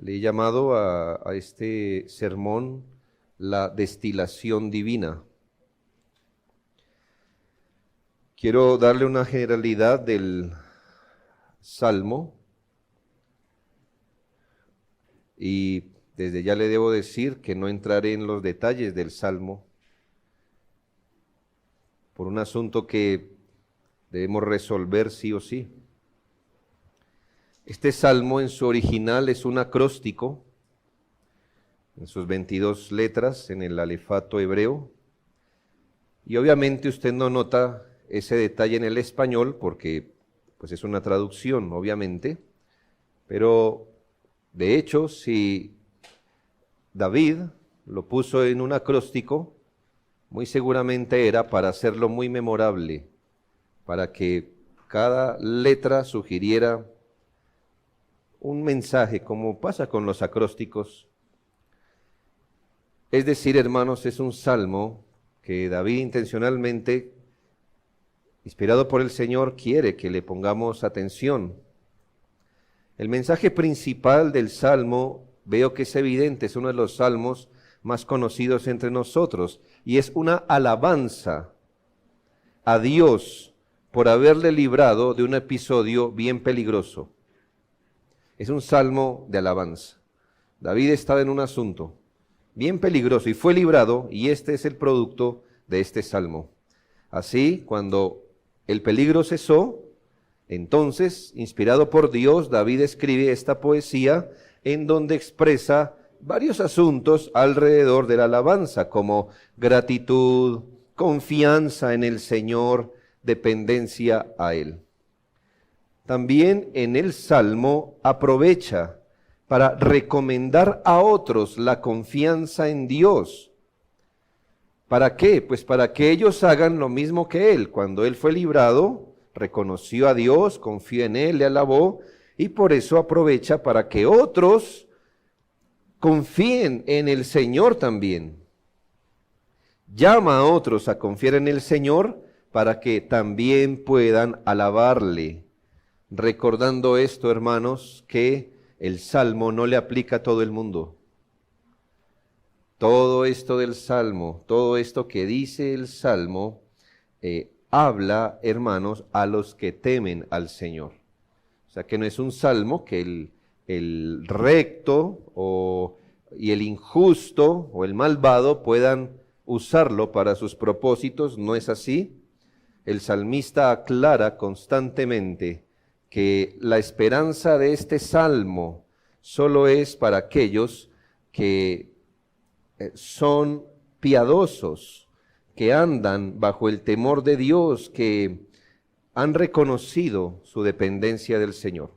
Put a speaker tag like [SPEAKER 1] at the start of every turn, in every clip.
[SPEAKER 1] Le he llamado a este sermón la destilación divina. Quiero darle una generalidad del Salmo y desde ya le debo decir que no entraré en los detalles del Salmo por un asunto que debemos resolver sí o sí. Este salmo en su original es un acróstico, en sus 22 letras, en el alefato hebreo, y obviamente usted no nota ese detalle en el español porque pues es una traducción, obviamente, pero de hecho si David lo puso en un acróstico, muy seguramente era para hacerlo muy memorable, para que cada letra sugiriera un mensaje, como pasa con los acrósticos. Es decir, hermanos, es un salmo que David intencionalmente, inspirado por el Señor, quiere que le pongamos atención. El mensaje principal del salmo, veo que es evidente, es uno de los salmos más conocidos entre nosotros, y es una alabanza a Dios por haberle librado de un episodio bien peligroso. Es un salmo de alabanza. David estaba en un asunto bien peligroso y fue librado, y este es el producto de este salmo. Así, cuando el peligro cesó, entonces, inspirado por Dios, David escribe esta poesía en donde expresa varios asuntos alrededor de la alabanza, como gratitud, confianza en el Señor, dependencia a Él. También en el Salmo aprovecha para recomendar a otros la confianza en Dios. ¿Para qué? Pues para que ellos hagan lo mismo que Él. Cuando Él fue librado, reconoció a Dios, confió en Él, le alabó, y por eso aprovecha para que otros confíen en el Señor también. Llama a otros a confiar en el Señor para que también puedan alabarle. Recordando esto, hermanos, que el Salmo no le aplica a todo el mundo. Todo esto del Salmo, todo esto que dice el Salmo, habla, hermanos, a los que temen al Señor. O sea, que no es un Salmo que el recto y el injusto o el malvado puedan usarlo para sus propósitos, no es así. El salmista aclara constantemente que la esperanza de este salmo solo es para aquellos que son piadosos, que andan bajo el temor de Dios, que han reconocido su dependencia del Señor.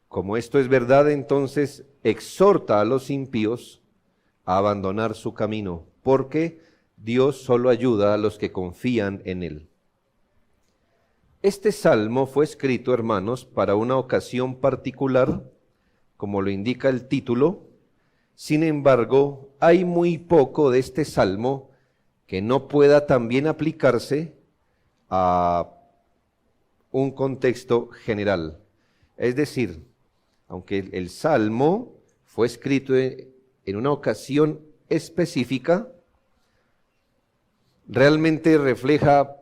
[SPEAKER 1] Como esto es verdad, entonces exhorta a los impíos a abandonar su camino, porque Dios solo ayuda a los que confían en Él. Este salmo fue escrito, hermanos, para una ocasión particular, como lo indica el título. Sin embargo, hay muy poco de este salmo que no pueda también aplicarse a un contexto general. Es decir, aunque el salmo fue escrito en una ocasión específica, realmente refleja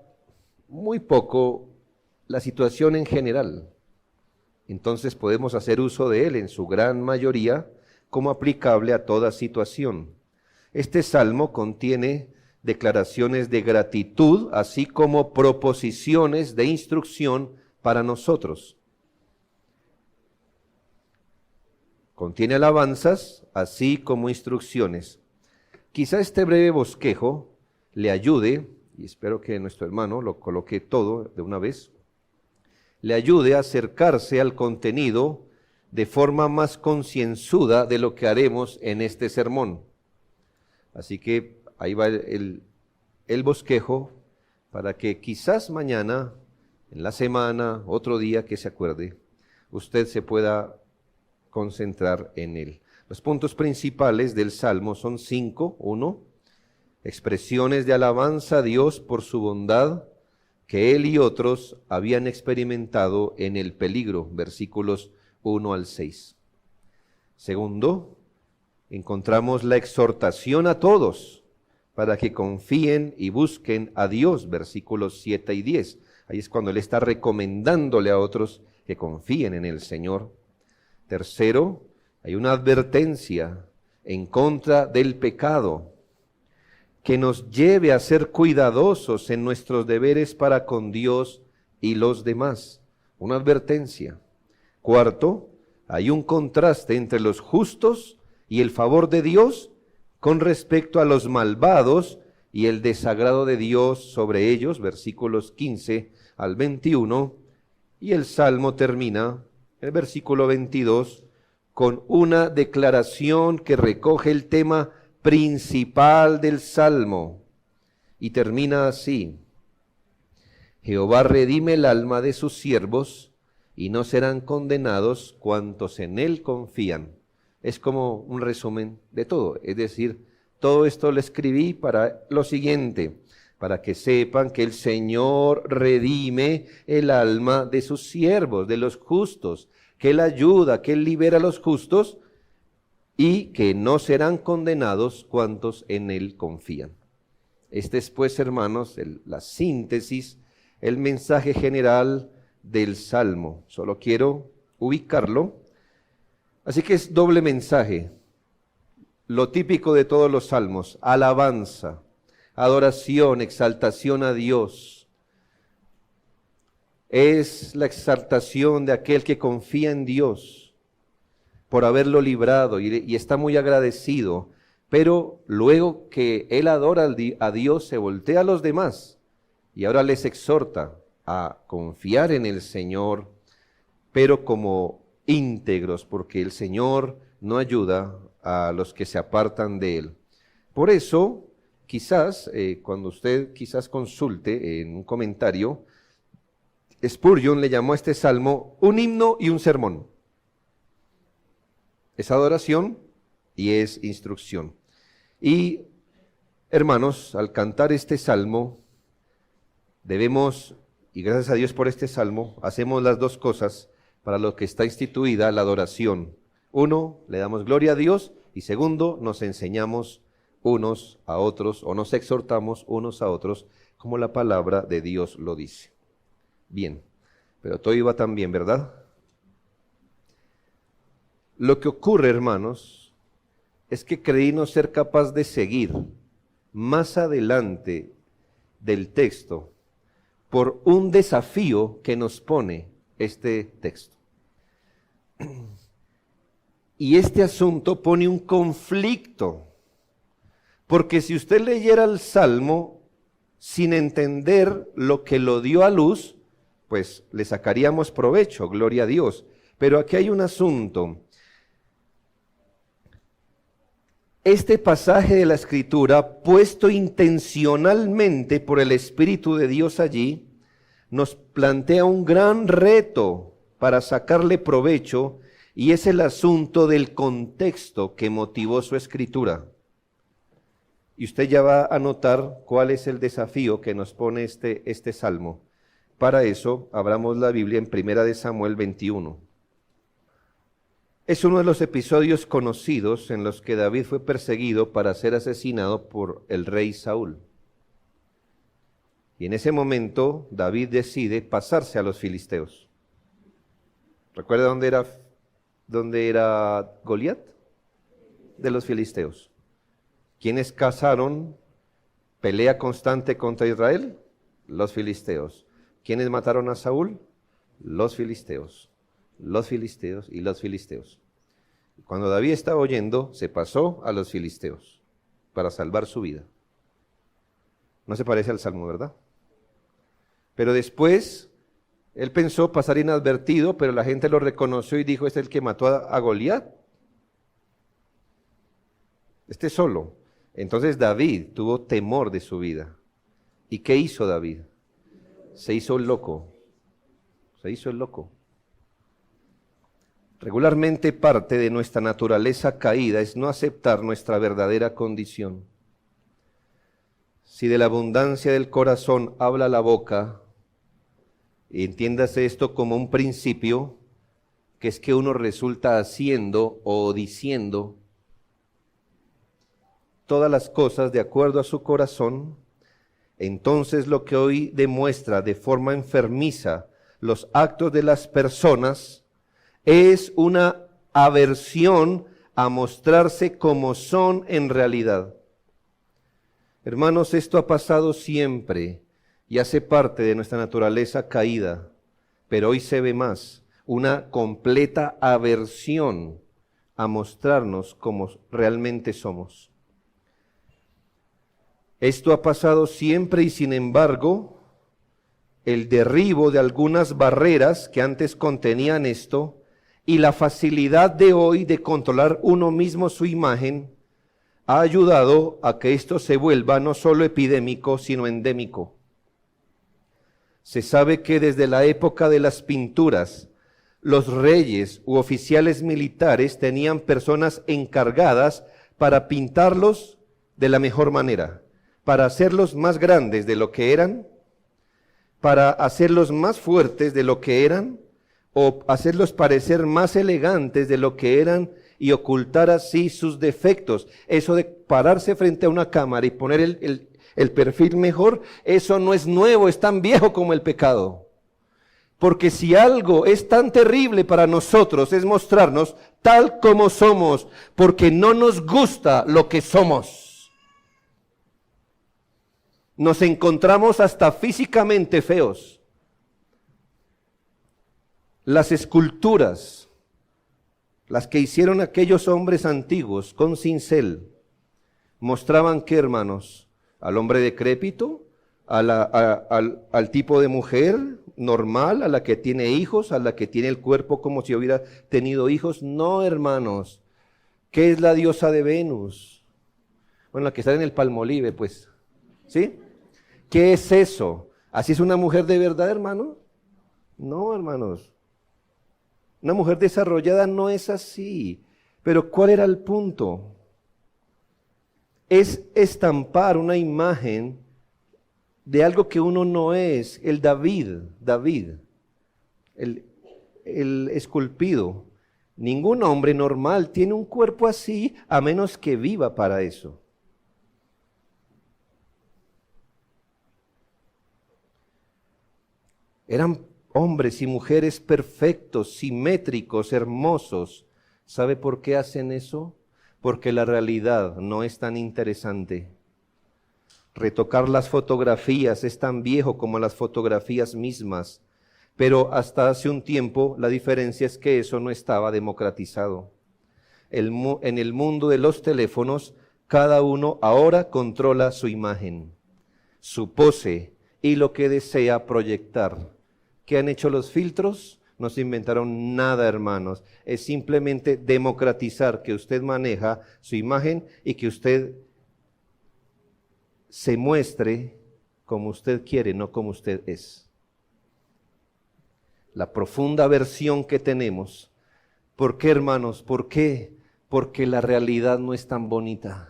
[SPEAKER 1] muy poco la situación en general. Entonces podemos hacer uso de él en su gran mayoría como aplicable a toda situación. Este salmo contiene declaraciones de gratitud, así como proposiciones de instrucción para nosotros. Contiene alabanzas, así como instrucciones. Quizá este breve bosquejo le ayude, y espero que nuestro hermano lo coloque todo de una vez, le ayude a acercarse al contenido de forma más concienzuda de lo que haremos en este sermón. Así que ahí va el bosquejo para que quizás mañana, en la semana, otro día que se acuerde, usted se pueda concentrar en él. Los puntos principales del Salmo son 5. 1. Expresiones de alabanza a Dios por su bondad que él y otros habían experimentado en el peligro, versículos 1 al 6. Segundo, encontramos la exhortación a todos para que confíen y busquen a Dios, versículos 7 y 10. Ahí es cuando Él está recomendándole a otros que confíen en el Señor. Tercero, hay una advertencia en contra del pecado que nos lleve a ser cuidadosos en nuestros deberes para con Dios y los demás. Una advertencia. Cuarto, hay un contraste entre los justos y el favor de Dios con respecto a los malvados y el desagrado de Dios sobre ellos, versículos 15 al 21, y el Salmo termina, el versículo 22, con una declaración que recoge el tema principal del Salmo, y termina así: Jehová redime el alma de sus siervos, y no serán condenados cuantos en él confían. Es como un resumen de todo, es decir, todo esto lo escribí para lo siguiente, para que sepan que el Señor redime el alma de sus siervos, de los justos, que Él ayuda, que Él libera a los justos y que no serán condenados cuantos en Él confían. Este es pues, hermanos, la síntesis, el mensaje general del Salmo. Solo quiero ubicarlo. Así que es doble mensaje, lo típico de todos los salmos: alabanza, adoración, exaltación a Dios. Es la exaltación de aquel que confía en Dios por haberlo librado y está muy agradecido, pero luego que él adora a Dios se voltea a los demás y ahora les exhorta a confiar en el Señor, pero como íntegros, porque el Señor no ayuda a los que se apartan de Él. Por eso, quizás, cuando usted quizás consulte en un comentario, Spurgeon le llamó a este salmo un himno y un sermón. Es adoración y es instrucción. Y, hermanos, al cantar este salmo, debemos, y gracias a Dios por este salmo, hacemos las dos cosas para lo que está instituida la adoración. Uno, le damos gloria a Dios, y segundo, nos enseñamos unos a otros, o nos exhortamos unos a otros, como la palabra de Dios lo dice. Bien, pero todo iba tan bien, ¿verdad? Lo que ocurre, hermanos, es que creí no ser capaz de seguir más adelante del texto por un desafío que nos pone este texto. Y este asunto pone un conflicto, porque si usted leyera el Salmo sin entender lo que lo dio a luz, pues le sacaríamos provecho, gloria a Dios. Pero aquí hay un asunto. Este pasaje de la Escritura, puesto intencionalmente por el Espíritu de Dios allí, nos plantea un gran reto para sacarle provecho, y es el asunto del contexto que motivó su escritura. Y usted ya va a notar cuál es el desafío que nos pone este salmo. Para eso, abramos la Biblia en 1 Samuel 21. Es uno de los episodios conocidos en los que David fue perseguido para ser asesinado por el rey Saúl. Y en ese momento David decide pasarse a los filisteos. ¿Recuerda dónde era Goliat? De los filisteos. ¿Quiénes cazaron pelea constante contra Israel? Los filisteos. ¿Quiénes mataron a Saúl? Los filisteos. Los filisteos y los filisteos. Cuando David estaba huyendo, se pasó a los filisteos para salvar su vida. No se parece al Salmo, ¿verdad? Pero después, él pensó pasar inadvertido, pero la gente lo reconoció y dijo: ¿este es el que mató a Goliat? Este solo. Entonces David tuvo temor de su vida. ¿Y qué hizo David? Se hizo el loco. Se hizo el loco. Regularmente parte de nuestra naturaleza caída es no aceptar nuestra verdadera condición. Si de la abundancia del corazón habla la boca, y entiéndase esto como un principio, que es que uno resulta haciendo o diciendo todas las cosas de acuerdo a su corazón, entonces lo que hoy demuestra de forma enfermiza los actos de las personas es una aversión a mostrarse como son en realidad. Hermanos, esto ha pasado siempre y hace parte de nuestra naturaleza caída, pero hoy se ve más, una completa aversión a mostrarnos como realmente somos. Esto ha pasado siempre y sin embargo, el derribo de algunas barreras que antes contenían esto y la facilidad de hoy de controlar uno mismo su imagen ha ayudado a que esto se vuelva no solo epidémico, sino endémico. Se sabe que desde la época de las pinturas, los reyes u oficiales militares tenían personas encargadas para pintarlos de la mejor manera, para hacerlos más grandes de lo que eran, para hacerlos más fuertes de lo que eran, o hacerlos parecer más elegantes de lo que eran y ocultar así sus defectos. Eso de pararse frente a una cámara y poner el perfil mejor, eso no es nuevo, es tan viejo como el pecado. Porque si algo es tan terrible para nosotros es mostrarnos tal como somos, porque no nos gusta lo que somos. Nos encontramos hasta físicamente feos. Las esculturas, las que hicieron aquellos hombres antiguos con cincel, mostraban que, hermanos, al hombre decrépito, al tipo de mujer normal, a la que tiene hijos, a la que tiene el cuerpo como si hubiera tenido hijos. No, hermanos. ¿Qué es la diosa de Venus? Bueno, la que está en el Palmolive, pues. ¿Sí? ¿Qué es eso? ¿Así es una mujer de verdad, hermano? No, hermanos. Una mujer desarrollada no es así. Pero ¿cuál era el punto? Es estampar una imagen de algo que uno no es. El David, el esculpido. Ningún hombre normal tiene un cuerpo así a menos que viva para eso. Eran hombres y mujeres perfectos, simétricos, hermosos. ¿Sabe por qué hacen eso? Porque la realidad no es tan interesante. Retocar las fotografías es tan viejo como las fotografías mismas, pero hasta hace un tiempo la diferencia es que eso no estaba democratizado. En el mundo de los teléfonos, cada uno ahora controla su imagen, su pose y lo que desea proyectar. ¿Qué han hecho los filtros? No se inventaron nada, hermanos. Es simplemente democratizar que usted maneja su imagen y que usted se muestre como usted quiere, no como usted es. La profunda aversión que tenemos. ¿Por qué, hermanos? ¿Por qué? Porque la realidad no es tan bonita.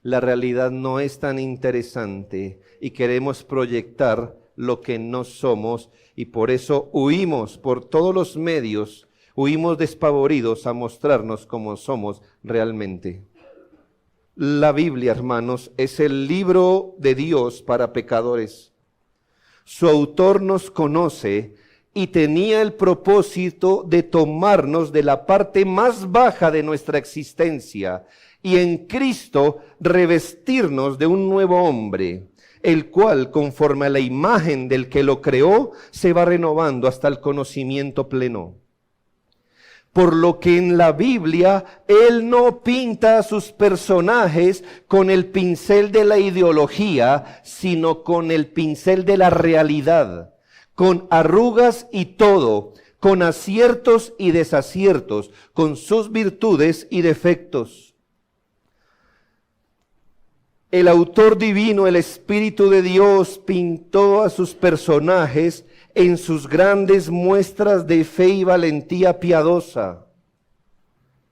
[SPEAKER 1] La realidad no es tan interesante y queremos proyectar lo que no somos y por eso huimos por todos los medios, huimos despavoridos a mostrarnos como somos realmente. La Biblia, hermanos, es el libro de Dios para pecadores. Su autor nos conoce y tenía el propósito de tomarnos de la parte más baja de nuestra existencia y en Cristo revestirnos de un nuevo hombre, el cual, conforme a la imagen del que lo creó, se va renovando hasta el conocimiento pleno. Por lo que en la Biblia, Él no pinta a sus personajes con el pincel de la ideología, sino con el pincel de la realidad, con arrugas y todo, con aciertos y desaciertos, con sus virtudes y defectos. El autor divino, el Espíritu de Dios, pintó a sus personajes en sus grandes muestras de fe y valentía piadosa,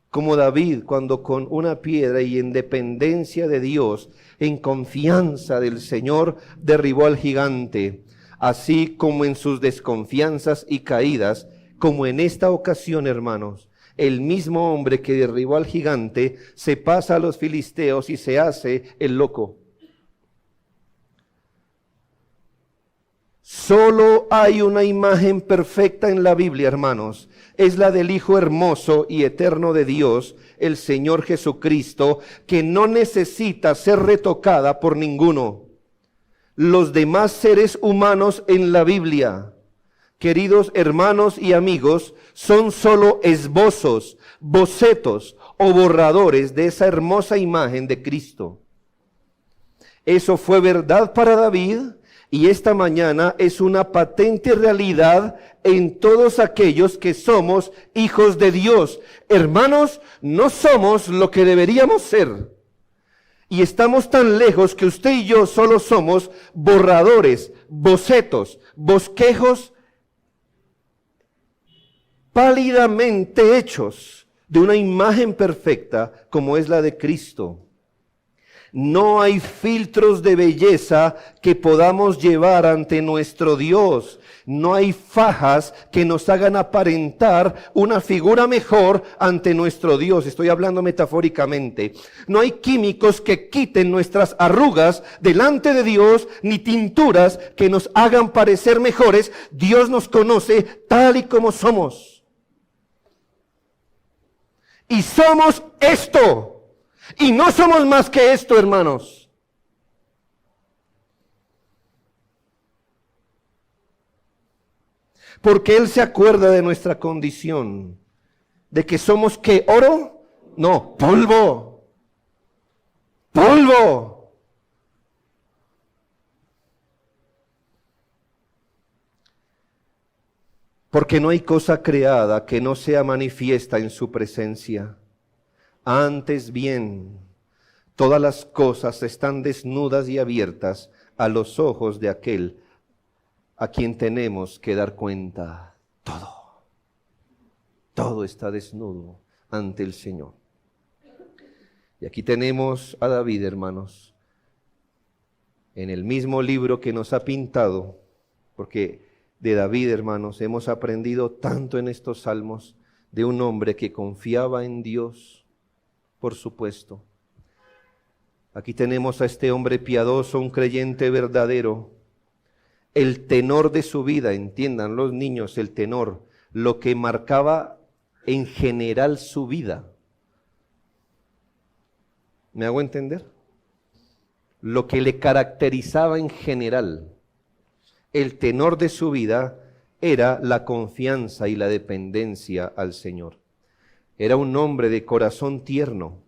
[SPEAKER 1] como David cuando con una piedra y en dependencia de Dios, en confianza del Señor, derribó al gigante, así como en sus desconfianzas y caídas, como en esta ocasión, hermanos, el mismo hombre que derribó al gigante se pasa a los filisteos y se hace el loco. Solo hay una imagen perfecta en la Biblia, hermanos. Es la del Hijo hermoso y eterno de Dios, el Señor Jesucristo, que no necesita ser retocada por ninguno. Los demás seres humanos en la Biblia, queridos hermanos y amigos, son solo esbozos, bocetos o borradores de esa hermosa imagen de Cristo. Eso fue verdad para David. Y esta mañana es una patente realidad en todos aquellos que somos hijos de Dios. Hermanos, no somos lo que deberíamos ser. Y estamos tan lejos que usted y yo solo somos borradores, bocetos, bosquejos pálidamente hechos de una imagen perfecta como es la de Cristo. No hay filtros de belleza que podamos llevar ante nuestro Dios. No hay fajas que nos hagan aparentar una figura mejor ante nuestro Dios. Estoy hablando metafóricamente. No hay químicos que quiten nuestras arrugas delante de Dios, ni tinturas que nos hagan parecer mejores. Dios nos conoce tal y como somos. Y somos esto. Y no somos más que esto, hermanos. Porque Él se acuerda de nuestra condición, de que somos ¿qué? ¿Oro? No, polvo. Polvo. Porque no hay cosa creada que no sea manifiesta en su presencia. Antes bien, todas las cosas están desnudas y abiertas a los ojos de aquel a quien tenemos que dar cuenta. Todo está desnudo ante el Señor. Y aquí tenemos a David, hermanos, en el mismo libro que nos ha pintado, porque de David, hermanos, hemos aprendido tanto en estos salmos de un hombre que confiaba en Dios. Por supuesto. Aquí tenemos a este hombre piadoso, un creyente verdadero. El tenor de su vida, entiendan los niños, el tenor, lo que marcaba en general su vida. ¿Me hago entender? Lo que le caracterizaba en general. El tenor de su vida era la confianza y la dependencia al Señor. Era un hombre de corazón tierno,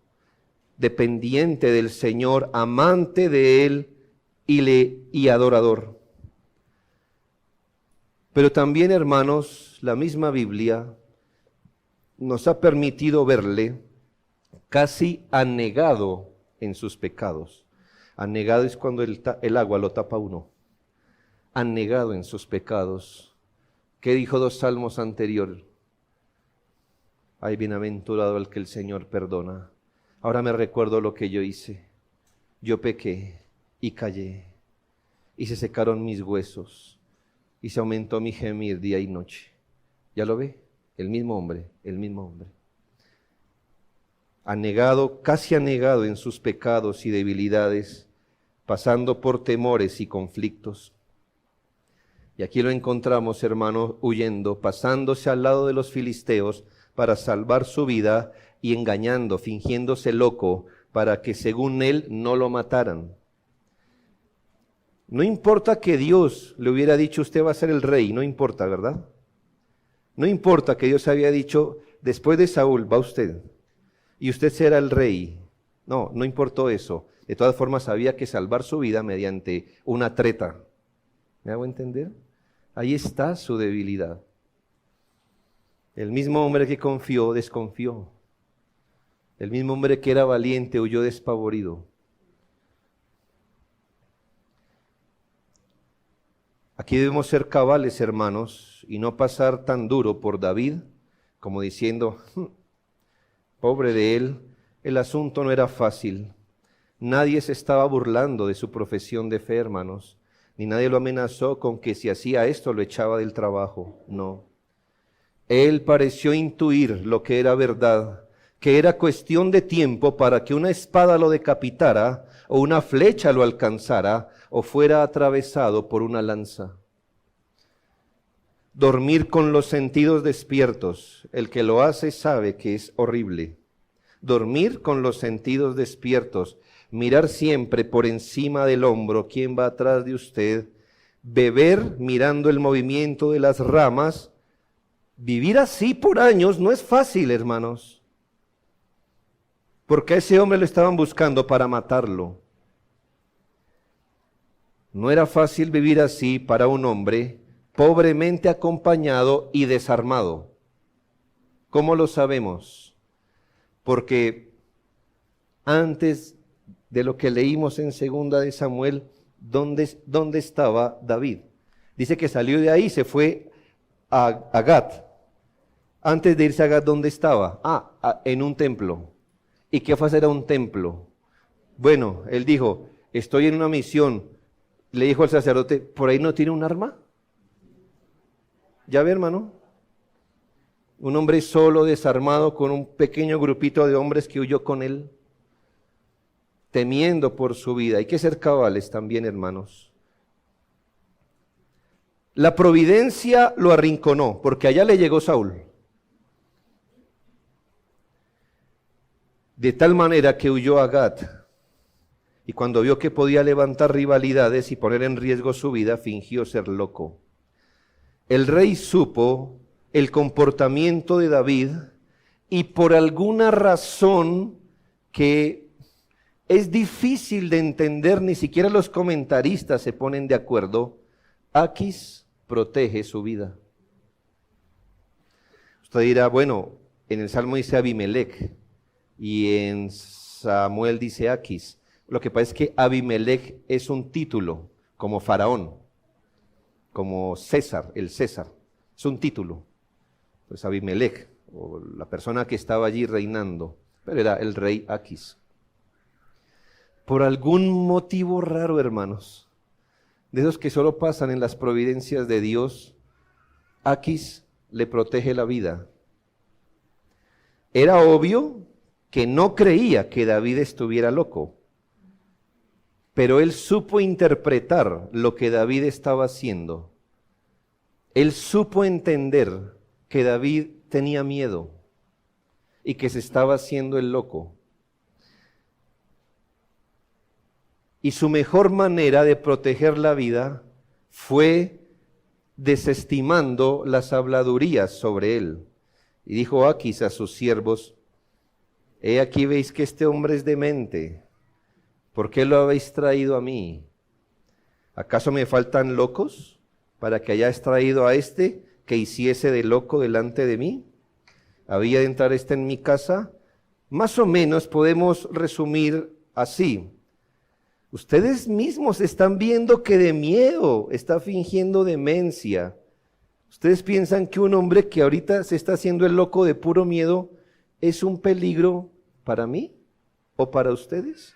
[SPEAKER 1] dependiente del Señor, amante de Él y adorador. Pero también, hermanos, la misma Biblia nos ha permitido verle casi anegado en sus pecados. Anegado es cuando el agua lo tapa uno. Anegado en sus pecados. ¿Qué dijo 2 salmos anteriores? Ay, bienaventurado el que el Señor perdona. Ahora me recuerdo lo que yo hice. Yo pequé y callé, y se secaron mis huesos, y se aumentó mi gemir día y noche. ¿Ya lo ve? El mismo hombre, el mismo hombre. Anegado, casi anegado en sus pecados y debilidades, pasando por temores y conflictos. Y aquí lo encontramos, hermanos, huyendo, pasándose al lado de los filisteos, para salvar su vida y engañando, fingiéndose loco, para que según él no lo mataran. No importa que Dios le hubiera dicho, usted va a ser el rey, no importa, ¿verdad? No importa que Dios había dicho, después de Saúl va usted, y usted será el rey. No, no importó eso. De todas formas había que salvar su vida mediante una treta. ¿Me hago entender? Ahí está su debilidad. El mismo hombre que confió, desconfió. El mismo hombre que era valiente, huyó despavorido. Aquí debemos ser cabales, hermanos, y no pasar tan duro por David, como diciendo, pobre de él, el asunto no era fácil. Nadie se estaba burlando de su profesión de fe, hermanos, ni nadie lo amenazó con que si hacía esto lo echaba del trabajo, no. Él pareció intuir lo que era verdad, que era cuestión de tiempo para que una espada lo decapitara, o una flecha lo alcanzara, o fuera atravesado por una lanza. Dormir con los sentidos despiertos, el que lo hace sabe que es horrible. Dormir con los sentidos despiertos, mirar siempre por encima del hombro quién va atrás de usted, beber mirando el movimiento de las ramas. Vivir así por años no es fácil, hermanos, porque a ese hombre lo estaban buscando para matarlo. No era fácil vivir así para un hombre pobremente acompañado y desarmado. ¿Cómo lo sabemos? Porque antes de lo que leímos en 2 de Samuel, ¿dónde estaba David? Dice que salió de ahí, se fue a Gat. Antes de irse a Gat, ¿dónde estaba? En un templo. ¿Y qué fue hacer a un templo? Bueno, él dijo, estoy en una misión. Le dijo al sacerdote, ¿por ahí no tiene un arma? Ya ve, hermano. Un hombre solo, desarmado, con un pequeño grupito de hombres que huyó con él, temiendo por su vida. Hay que ser cabales también, hermanos. La providencia lo arrinconó, porque allá le llegó Saúl. De tal manera que huyó a Gat, y cuando vio que podía levantar rivalidades y poner en riesgo su vida, fingió ser loco. El rey supo el comportamiento de David y por alguna razón que es difícil de entender, ni siquiera los comentaristas se ponen de acuerdo, Aquis protege su vida. Usted dirá, bueno, en el Salmo dice Abimelech y en Samuel dice Aquis. Lo que pasa es que Abimelech es un título, como faraón, como César, el César, es un título. Pues Abimelech, o la persona que estaba allí reinando, pero era el rey Aquis. Por algún motivo raro, hermanos, de esos que solo pasan en las providencias de Dios, Aquis le protege la vida. Era obvio que no creía que David estuviera loco, pero él supo interpretar lo que David estaba haciendo. Él supo entender que David tenía miedo y que se estaba haciendo el loco. Y su mejor manera de proteger la vida fue desestimando las habladurías sobre él. Y dijo Aquis a sus siervos, he aquí veis que este hombre es demente. ¿Por qué lo habéis traído a mí? ¿Acaso me faltan locos para que hayáis traído a este que hiciese de loco delante de mí? ¿Había de entrar este en mi casa? Más o menos podemos resumir así. Ustedes mismos están viendo que de miedo está fingiendo demencia. ¿Ustedes piensan que un hombre que ahorita se está haciendo el loco de puro miedo es un peligro para mí o para ustedes?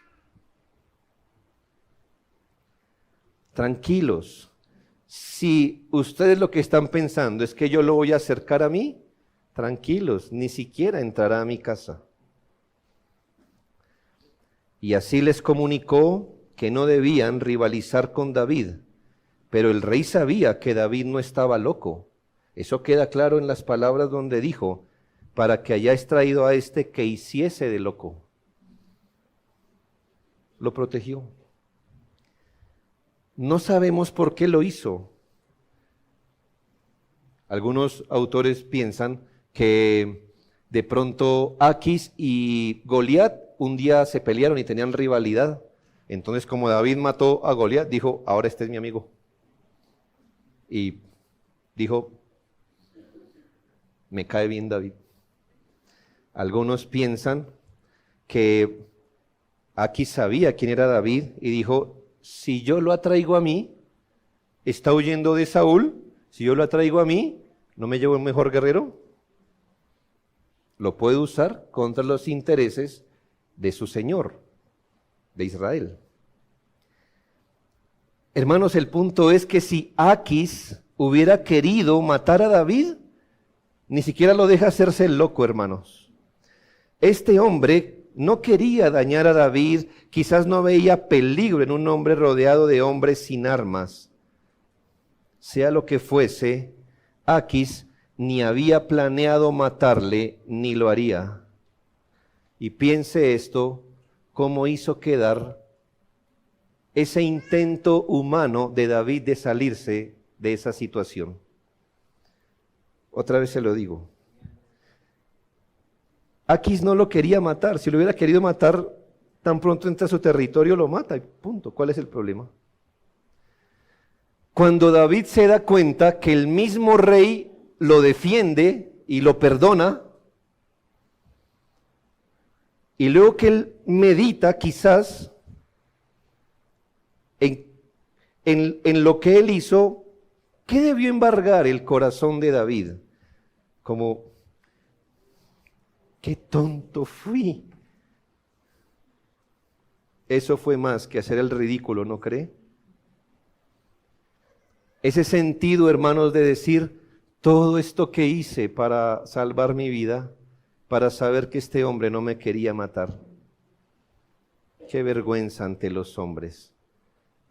[SPEAKER 1] Tranquilos. Si ustedes lo que están pensando es que yo lo voy a acercar a mí, tranquilos, ni siquiera entrará a mi casa. Y así les comunicó que no debían rivalizar con David, pero el rey sabía que David no estaba loco. Eso queda claro en las palabras donde dijo, para que hayáis traído a este que hiciese de loco. Lo protegió. No sabemos por qué lo hizo. Algunos autores piensan que de pronto Aquis y Goliat un día se pelearon y tenían rivalidad. Entonces, como David mató a Goliat, dijo, ahora este es mi amigo. Y dijo, me cae bien David. Algunos piensan que Aquis sabía quién era David y dijo, si yo lo atraigo a mí, está huyendo de Saúl, si yo lo atraigo a mí, ¿no me llevo un mejor guerrero? Lo puede usar contra los intereses de su Señor, de Israel. Hermanos, el punto es que si Aquis hubiera querido matar a David, Ni siquiera lo deja hacerse el loco, hermanos. Este hombre no quería dañar a David, quizás no veía peligro en un hombre rodeado de hombres sin armas. Sea lo que fuese, Aquis ni había planeado matarle, ni lo haría. Y piense esto, cómo hizo quedar ese intento humano de David de salirse de esa situación. Otra vez se lo digo. Aquis no lo quería matar. Si lo hubiera querido matar, tan pronto entra a su territorio, lo mata y punto. ¿Cuál es el problema? Cuando David se da cuenta que el mismo rey lo defiende y lo perdona, y luego que él medita quizás en lo que él hizo, ¿qué debió embargar el corazón de David? Como, qué tonto fui. Eso fue más que hacer el ridículo, ¿no cree? Ese sentido, hermanos, de decir, todo esto que hice para salvar mi vida, para saber que este hombre no me quería matar. Qué vergüenza ante los hombres,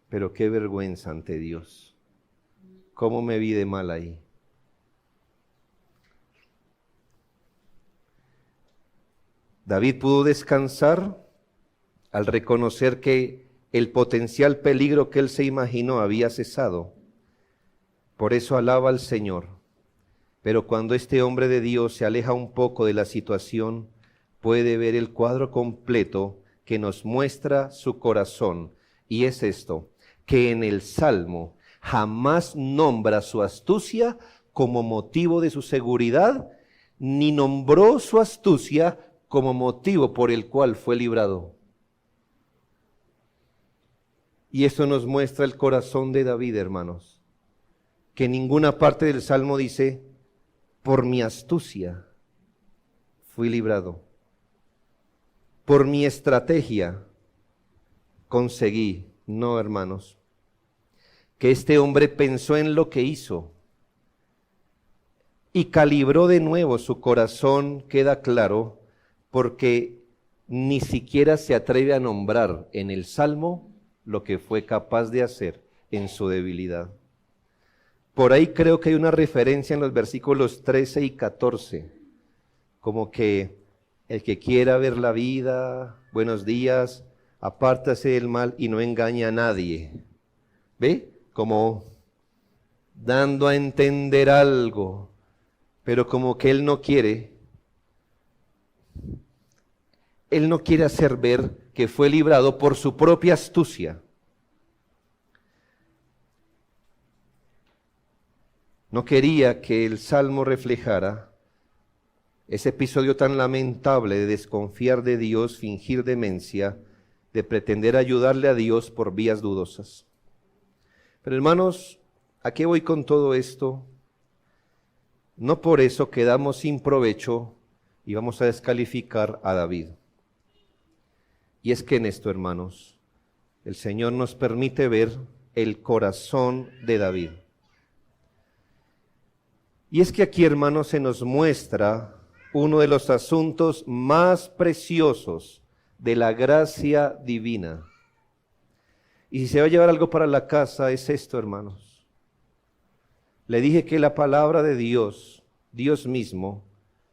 [SPEAKER 1] pero qué vergüenza ante Dios. ¿Cómo me vi de mal ahí? David pudo descansar al reconocer que el potencial peligro que él se imaginó había cesado. Por eso alaba al Señor. Pero cuando este hombre de Dios se aleja un poco de la situación, puede ver el cuadro completo que nos muestra su corazón. Y es esto, que en el Salmo jamás nombra su astucia como motivo de su seguridad, ni nombró su astucia como motivo por el cual fue librado. Y eso nos muestra el corazón de David, hermanos, que en ninguna parte del Salmo dice, por mi astucia fui librado, por mi estrategia conseguí. No, hermanos, que este hombre pensó en lo que hizo y calibró de nuevo su corazón, queda claro, porque ni siquiera se atreve a nombrar en el Salmo lo que fue capaz de hacer en su debilidad. Por ahí creo que hay una referencia en los versículos 13 y 14, como que el que quiera ver la vida, buenos días, apártase del mal y no engañe a nadie. ¿Ve? Como dando a entender algo, pero como que él no quiere hacer ver que fue librado por su propia astucia. No quería que el Salmo reflejara ese episodio tan lamentable de desconfiar de Dios, fingir demencia, de pretender ayudarle a Dios por vías dudosas. Pero hermanos, ¿a qué voy con todo esto? No por eso quedamos sin provecho y vamos a descalificar a David. Y es que en esto, hermanos, el Señor nos permite ver el corazón de David. Y es que aquí, hermanos, se nos muestra uno de los asuntos más preciosos de la gracia divina. Y si se va a llevar algo para la casa, es esto, hermanos. Le dije que la palabra de Dios, Dios mismo,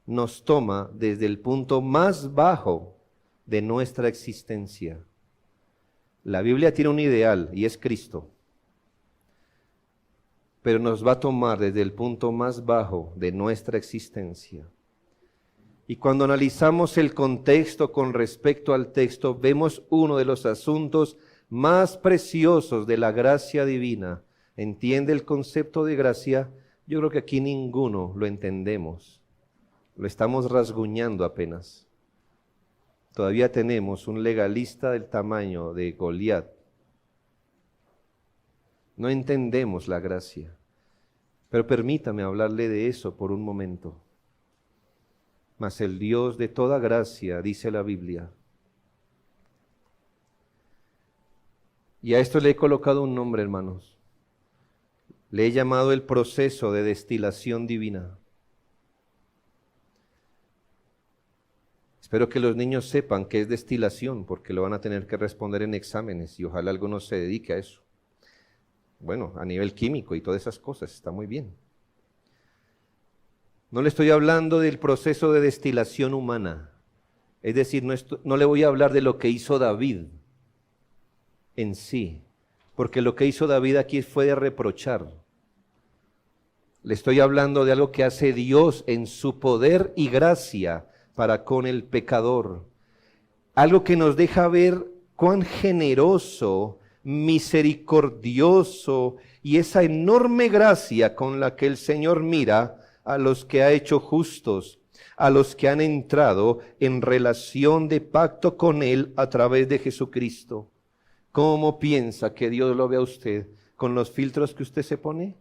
[SPEAKER 1] nos toma desde el punto más bajo de nuestra existencia. La Biblia tiene un ideal y es Cristo, pero nos va a tomar desde el punto más bajo de nuestra existencia. Y cuando analizamos el contexto con respecto al texto, vemos uno de los asuntos más preciosos de la gracia divina. ¿Entiende el concepto de gracia? Yo creo que aquí ninguno lo entendemos. Lo estamos rasguñando apenas. Todavía tenemos un legalista del tamaño de Goliat. No entendemos la gracia. Pero permítame hablarle de eso por un momento. Mas el Dios de toda gracia, dice la Biblia. Y a esto le he colocado un nombre, hermanos. Le he llamado el proceso de destilación divina. Espero que los niños sepan qué es destilación, porque lo van a tener que responder en exámenes y ojalá alguno se dedique a eso. Bueno, a nivel químico y todas esas cosas, está muy bien. No le estoy hablando del proceso de destilación humana, es decir, no le voy a hablar de lo que hizo David en sí, porque lo que hizo David aquí fue de reprochar. Le estoy hablando de algo que hace Dios en su poder y gracia para con el pecador. Algo que nos deja ver cuán generoso, misericordioso y esa enorme gracia con la que el Señor mira a los que ha hecho justos, a los que han entrado en relación de pacto con Él a través de Jesucristo. ¿Cómo piensa que Dios lo ve a usted? ¿Con los filtros que usted se pone?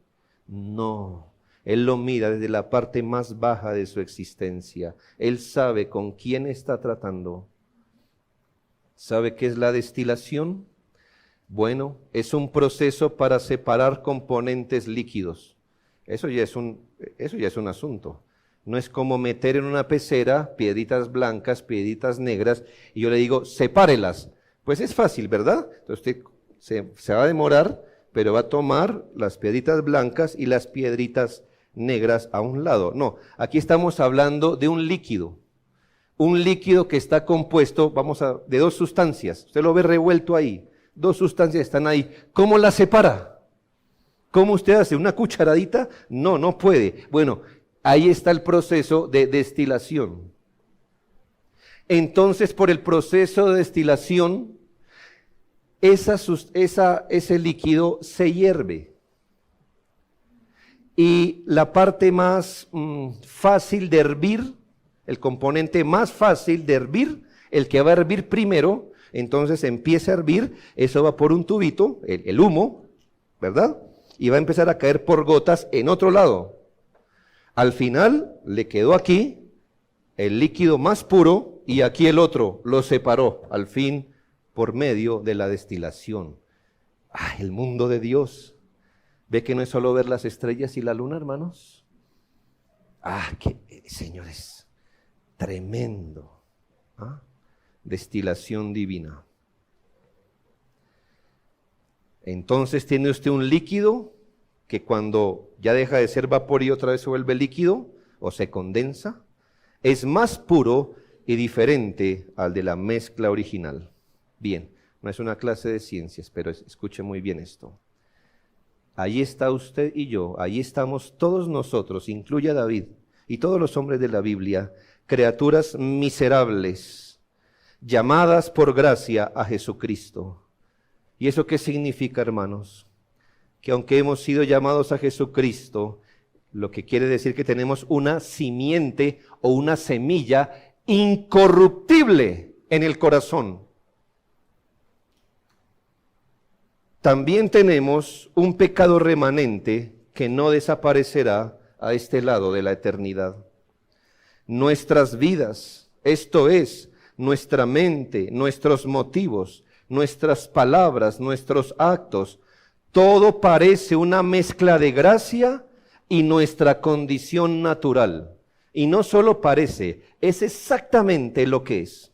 [SPEAKER 1] No. Él lo mira desde la parte más baja de su existencia. Él sabe con quién está tratando. ¿Sabe qué es la destilación? Bueno, es un proceso para separar componentes líquidos. Eso ya es un asunto. No es como meter en una pecera piedritas blancas, piedritas negras, y yo le digo, sepárelas. Pues es fácil, ¿verdad? Entonces usted se va a demorar, pero va a tomar las piedritas blancas y las piedritas negras a un lado. No, aquí estamos hablando de un líquido que está compuesto, de dos sustancias. Usted lo ve revuelto ahí, dos sustancias están ahí. ¿Cómo las separa? ¿Cómo usted hace? ¿Una cucharadita? No, no puede. Bueno, ahí está el proceso de destilación. Entonces, por el proceso de destilación, ese líquido se hierve. Y la parte más fácil de hervir, el componente más fácil de hervir, el que va a hervir primero, entonces empieza a hervir, eso va por un tubito, el humo, ¿verdad? Y va a empezar a caer por gotas en otro lado. Al final le quedó aquí el líquido más puro y aquí el otro, lo separó al fin por medio de la destilación. ¡Ah, el mundo de Dios! ¿Ve que no es solo ver las estrellas y la luna, hermanos? ¡Ah, que Señor, es tremendo! ¿Ah? Destilación divina. Entonces tiene usted un líquido que cuando ya deja de ser vapor y otra vez se vuelve líquido o se condensa, es más puro y diferente al de la mezcla original. Bien, no es una clase de ciencias, pero escuche muy bien esto. Allí está usted y yo, allí estamos todos nosotros, incluye a David y todos los hombres de la Biblia, criaturas miserables, llamadas por gracia a Jesucristo. ¿Y eso qué significa, hermanos? Que aunque hemos sido llamados a Jesucristo, lo que quiere decir que tenemos una simiente o una semilla incorruptible en el corazón. También tenemos un pecado remanente que no desaparecerá a este lado de la eternidad. Nuestras vidas, esto es, nuestra mente, nuestros motivos, nuestras palabras, nuestros actos, todo parece una mezcla de gracia y nuestra condición natural. Y no solo parece, es exactamente lo que es.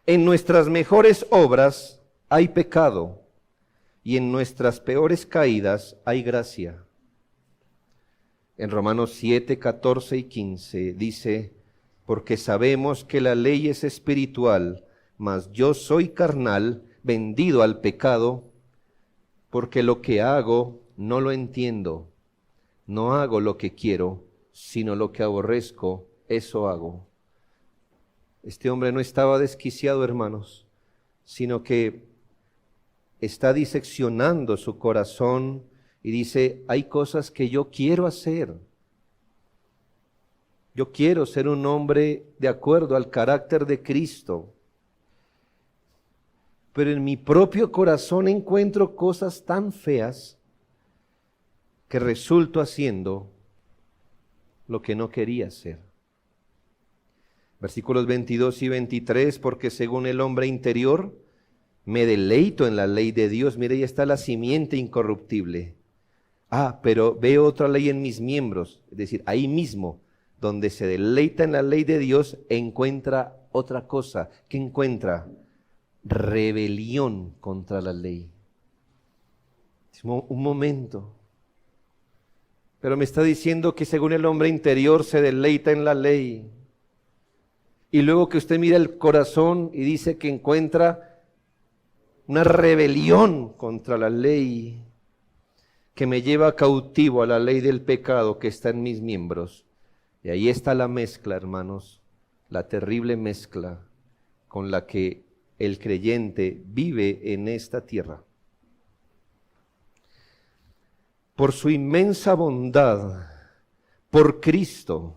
[SPEAKER 1] En nuestras mejores obras hay pecado y en nuestras peores caídas hay gracia. En Romanos 7, 14 y 15 dice, porque sabemos que la ley es espiritual, mas yo soy carnal, vendido al pecado, porque lo que hago no lo entiendo. No hago lo que quiero, sino lo que aborrezco, eso hago. Este hombre no estaba desquiciado, hermanos, sino que está diseccionando su corazón y dice, hay cosas que yo quiero hacer. Yo quiero ser un hombre de acuerdo al carácter de Cristo. Pero en mi propio corazón encuentro cosas tan feas que resulto haciendo lo que no quería hacer. Versículos 22 y 23, porque según el hombre interior, me deleito en la ley de Dios. Mire, ahí está la simiente incorruptible. Pero veo otra ley en mis miembros, es decir, ahí mismo, donde se deleita en la ley de Dios, encuentra otra cosa. ¿Qué encuentra? Rebelión contra la ley. Un momento. Pero me está diciendo que según el hombre interior se deleita en la ley. Y luego que usted mira el corazón y dice que encuentra una rebelión contra la ley que me lleva cautivo a la ley del pecado que está en mis miembros. Y ahí está la mezcla, hermanos, la terrible mezcla con la que el creyente vive en esta tierra. Por su inmensa bondad, por Cristo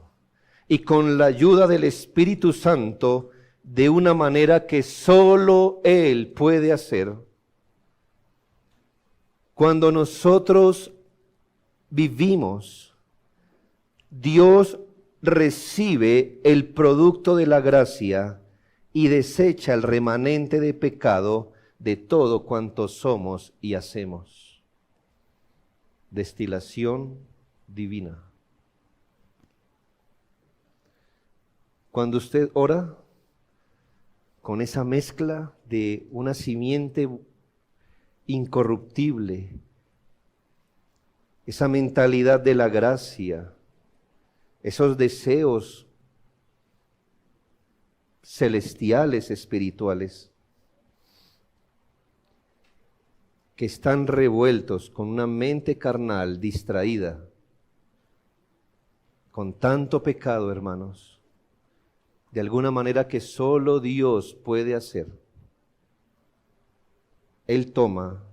[SPEAKER 1] y con la ayuda del Espíritu Santo, de una manera que solo Él puede hacer. Cuando nosotros vivimos, Dios recibe el producto de la gracia y desecha el remanente de pecado de todo cuanto somos y hacemos. Destilación divina. Cuando usted ora con esa mezcla de una simiente incorruptible, esa mentalidad de la gracia, esos deseos celestiales, espirituales, que están revueltos con una mente carnal distraída, con tanto pecado, hermanos, de alguna manera que solo Dios puede hacer. Él toma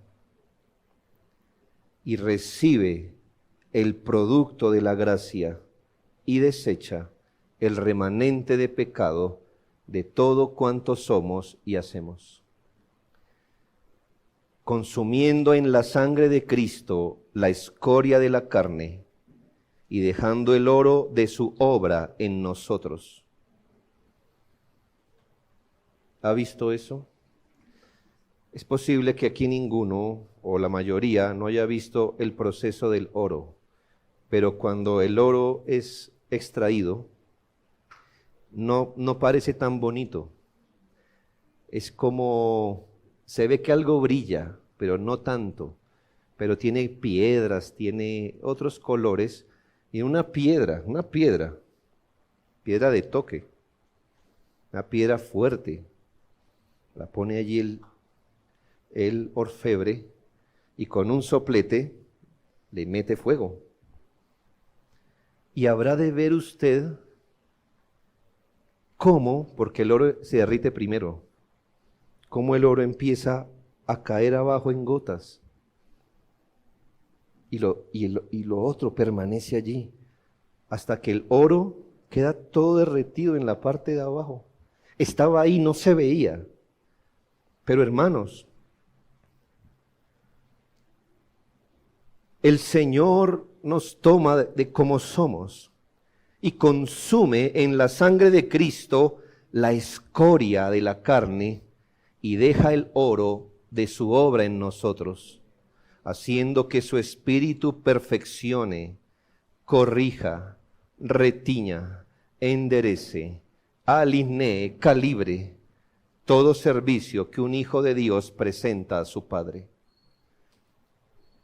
[SPEAKER 1] y recibe el producto de la gracia y desecha el remanente de pecado de todo cuanto somos y hacemos, consumiendo en la sangre de Cristo la escoria de la carne y dejando el oro de su obra en nosotros. ¿Ha visto eso? Es posible que aquí ninguno o la mayoría no haya visto el proceso del oro, pero cuando el oro es extraído, no parece tan bonito. Es como, se ve que algo brilla, pero no tanto, pero tiene piedras, tiene otros colores, y una piedra de toque, una piedra fuerte, la pone allí el orfebre y con un soplete le mete fuego. Y habrá de ver usted cómo, porque el oro se derrite primero, cómo el oro empieza a caer abajo en gotas. Y lo otro permanece allí, hasta que el oro queda todo derretido en la parte de abajo. Estaba ahí, no se veía. Pero hermanos, el Señor nos toma de como somos y consume en la sangre de Cristo la escoria de la carne y deja el oro de su obra en nosotros, haciendo que su espíritu perfeccione, corrija, retiña, enderece, alinee, calibre todo servicio que un hijo de Dios presenta a su Padre.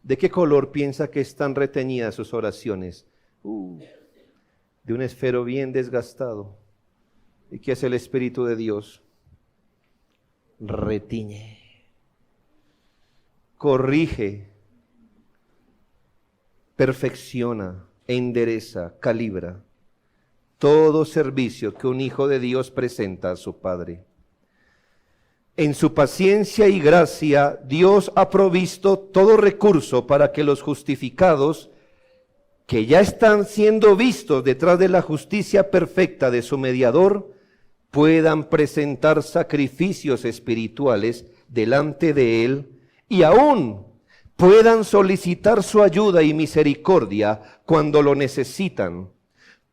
[SPEAKER 1] ¿De qué color piensa que están reteñidas sus oraciones? De un esfero bien desgastado. ¿Y qué hace el Espíritu de Dios? Retiñe, corrige, perfecciona, endereza, calibra todo servicio que un hijo de Dios presenta a su Padre. En su paciencia y gracia, Dios ha provisto todo recurso para que los justificados, que ya están siendo vistos detrás de la justicia perfecta de su mediador, puedan presentar sacrificios espirituales delante de Él y aún puedan solicitar su ayuda y misericordia cuando lo necesitan.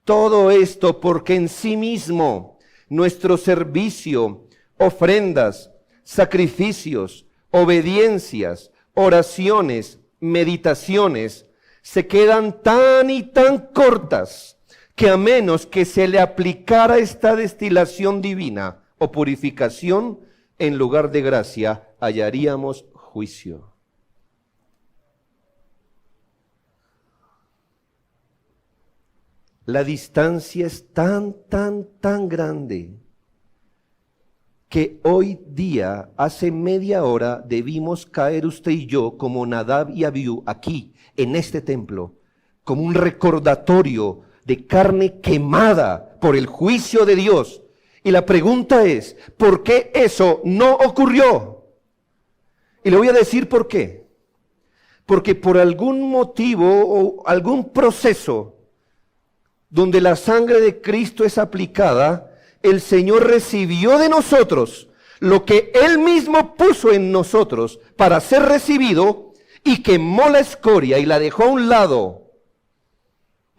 [SPEAKER 1] Todo esto porque en sí mismo nuestro servicio, ofrendas, sacrificios, obediencias, oraciones, meditaciones, se quedan tan y tan cortas que a menos que se le aplicara esta destilación divina o purificación, en lugar de gracia, hallaríamos juicio. La distancia es tan grande que hoy día, hace media hora, debimos caer usted y yo como Nadab y Abiú aquí, en este templo, como un recordatorio de carne quemada por el juicio de Dios. Y la pregunta es, ¿por qué eso no ocurrió? Y le voy a decir por qué. Porque por algún motivo o algún proceso donde la sangre de Cristo es aplicada, el Señor recibió de nosotros lo que Él mismo puso en nosotros para ser recibido y quemó la escoria y la dejó a un lado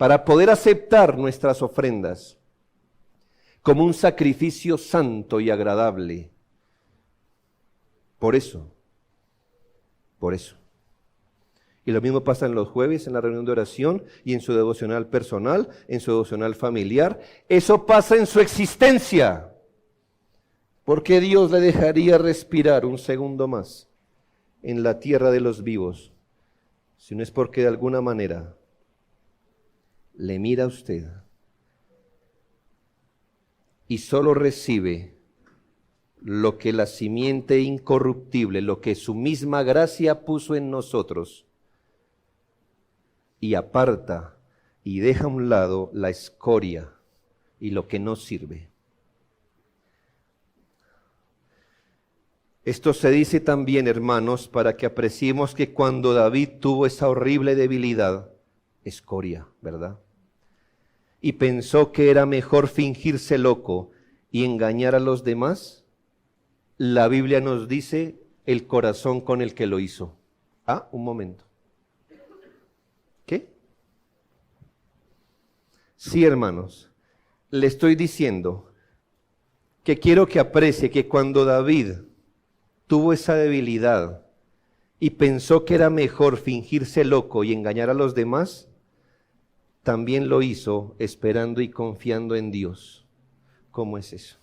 [SPEAKER 1] para poder aceptar nuestras ofrendas como un sacrificio santo y agradable. Por eso. Y lo mismo pasa en los jueves, en la reunión de oración y en su devocional personal, en su devocional familiar. Eso pasa en su existencia. ¿Por qué Dios le dejaría respirar un segundo más en la tierra de los vivos? Si no es porque de alguna manera le mira a usted y solo recibe lo que la simiente incorruptible, lo que su misma gracia puso en nosotros, y aparta y deja a un lado la escoria y lo que no sirve. Esto se dice también, hermanos, para que apreciemos que cuando David tuvo esa horrible debilidad, escoria, ¿verdad? Y pensó que era mejor fingirse loco y engañar a los demás, la Biblia nos dice el corazón con el que lo hizo. Ah, un momento. ¿Qué? Sí, hermanos, le estoy diciendo que quiero que aprecie que cuando David tuvo esa debilidad y pensó que era mejor fingirse loco y engañar a los demás, también lo hizo esperando y confiando en Dios. ¿Cómo es eso?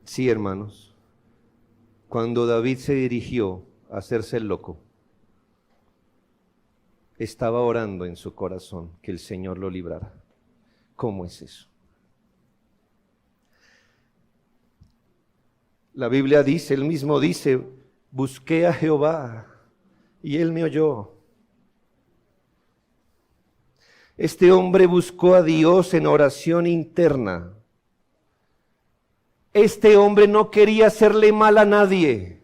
[SPEAKER 1] Sí, hermanos, cuando David se dirigió a hacerse el loco, estaba orando en su corazón que el Señor lo librara. ¿Cómo es eso? La Biblia dice, él mismo dice, busqué a Jehová y él me oyó. Este hombre buscó a Dios en oración interna. Este hombre no quería hacerle mal a nadie,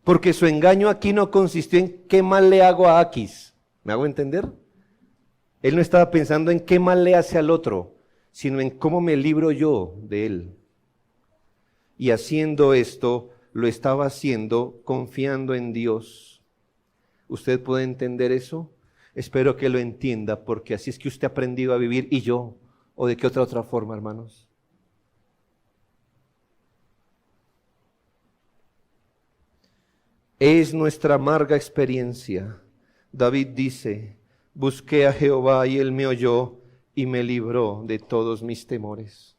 [SPEAKER 1] porque su engaño aquí no consistió en qué mal le hago a Aquis. ¿Me hago entender? Él no estaba pensando en qué mal le hace al otro, sino en cómo me libro yo de él. Y haciendo esto, lo estaba haciendo confiando en Dios. ¿Usted puede entender eso? Espero que lo entienda, porque así es que usted ha aprendido a vivir, y yo, ¿o de qué otra forma, hermanos? Es nuestra amarga experiencia. David dice, busqué a Jehová y él me oyó y me libró de todos mis temores.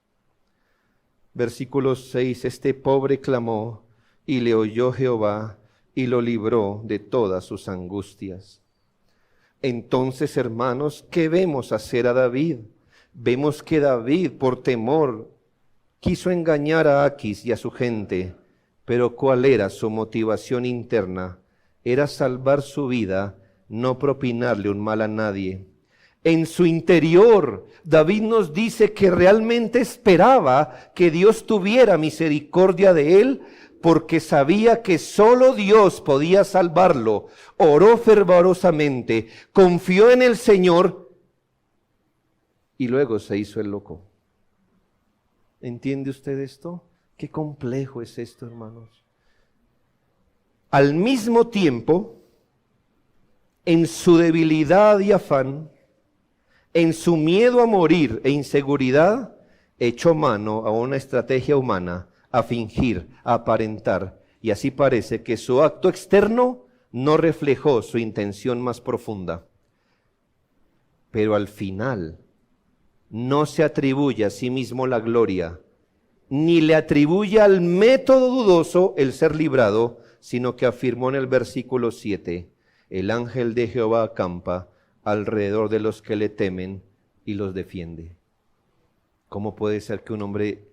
[SPEAKER 1] Versículo 6, este pobre clamó y le oyó Jehová y lo libró de todas sus angustias. Entonces, hermanos, ¿qué vemos hacer a David? Vemos que David, por temor, quiso engañar a Aquis y a su gente. Pero ¿cuál era su motivación interna? Era salvar su vida, no propinarle un mal a nadie. En su interior, David nos dice que realmente esperaba que Dios tuviera misericordia de él, porque sabía que solo Dios podía salvarlo. Oró fervorosamente, confió en el Señor y luego se hizo el loco. ¿Entiende usted esto? Qué complejo es esto, hermanos. Al mismo tiempo, en su debilidad y afán, en su miedo a morir e inseguridad, echó mano a una estrategia humana, a fingir, a aparentar y así parece que su acto externo no reflejó su intención más profunda. Pero al final no se atribuye a sí mismo la gloria, ni le atribuye al método dudoso el ser librado, sino que afirmó en el versículo 7, el ángel de Jehová acampa alrededor de los que le temen y los defiende. ¿Cómo puede ser que un hombre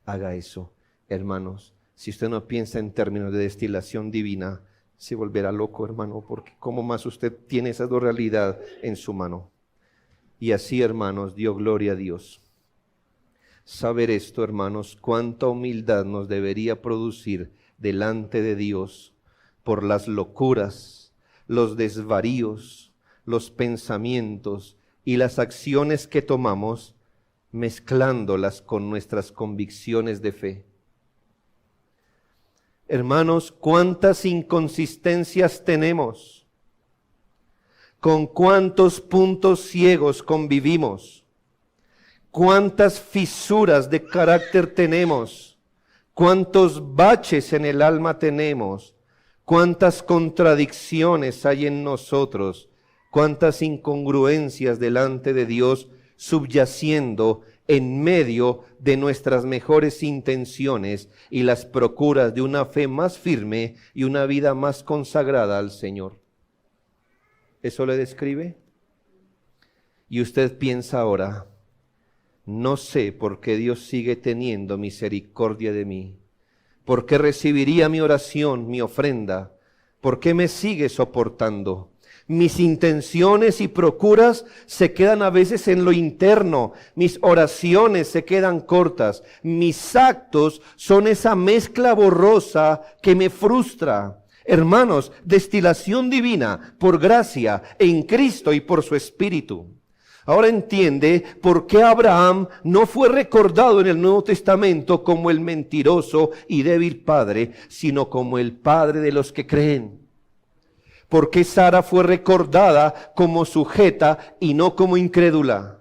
[SPEAKER 1] haga eso? Hermanos, si usted no piensa en términos de destilación divina, se volverá loco, hermano, porque ¿cómo más usted tiene esa dos realidades en su mano? Y así, hermanos, dio gloria a Dios. Saber esto, hermanos, cuánta humildad nos debería producir delante de Dios por las locuras, los desvaríos, los pensamientos y las acciones que tomamos, mezclándolas con nuestras convicciones de fe. Hermanos, cuántas inconsistencias tenemos, con cuántos puntos ciegos convivimos, cuántas fisuras de carácter tenemos, cuántos baches en el alma tenemos, cuántas contradicciones hay en nosotros, cuántas incongruencias delante de Dios subyaciendo en medio de nuestras mejores intenciones y las procuras de una fe más firme y una vida más consagrada al Señor. ¿Eso le describe? Y usted piensa ahora, no sé por qué Dios sigue teniendo misericordia de mí, por qué recibiría mi oración, mi ofrenda, por qué me sigue soportando. Mis intenciones y procuras se quedan a veces en lo interno, mis oraciones se quedan cortas, mis actos son esa mezcla borrosa que me frustra. Hermanos, destilación divina por gracia en Cristo y por su Espíritu. Ahora entiende por qué Abraham no fue recordado en el Nuevo Testamento como el mentiroso y débil padre, sino como el padre de los que creen. ¿Por qué Sara fue recordada como sujeta y no como incrédula?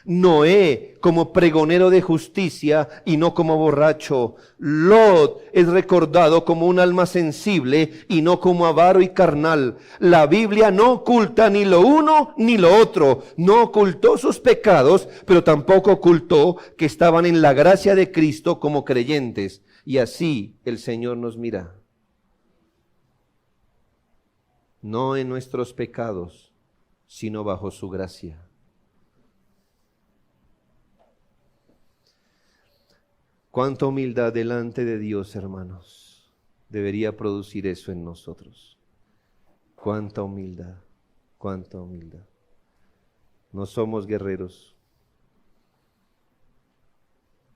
[SPEAKER 1] Noé como pregonero de justicia y no como borracho. Lot es recordado como un alma sensible y no como avaro y carnal. La Biblia no oculta ni lo uno ni lo otro. No ocultó sus pecados, pero tampoco ocultó que estaban en la gracia de Cristo como creyentes. Y así el Señor nos mira. No en nuestros pecados, sino bajo su gracia. Cuánta humildad delante de Dios, hermanos, debería producir eso en nosotros. Cuánta humildad, cuánta humildad. No somos guerreros.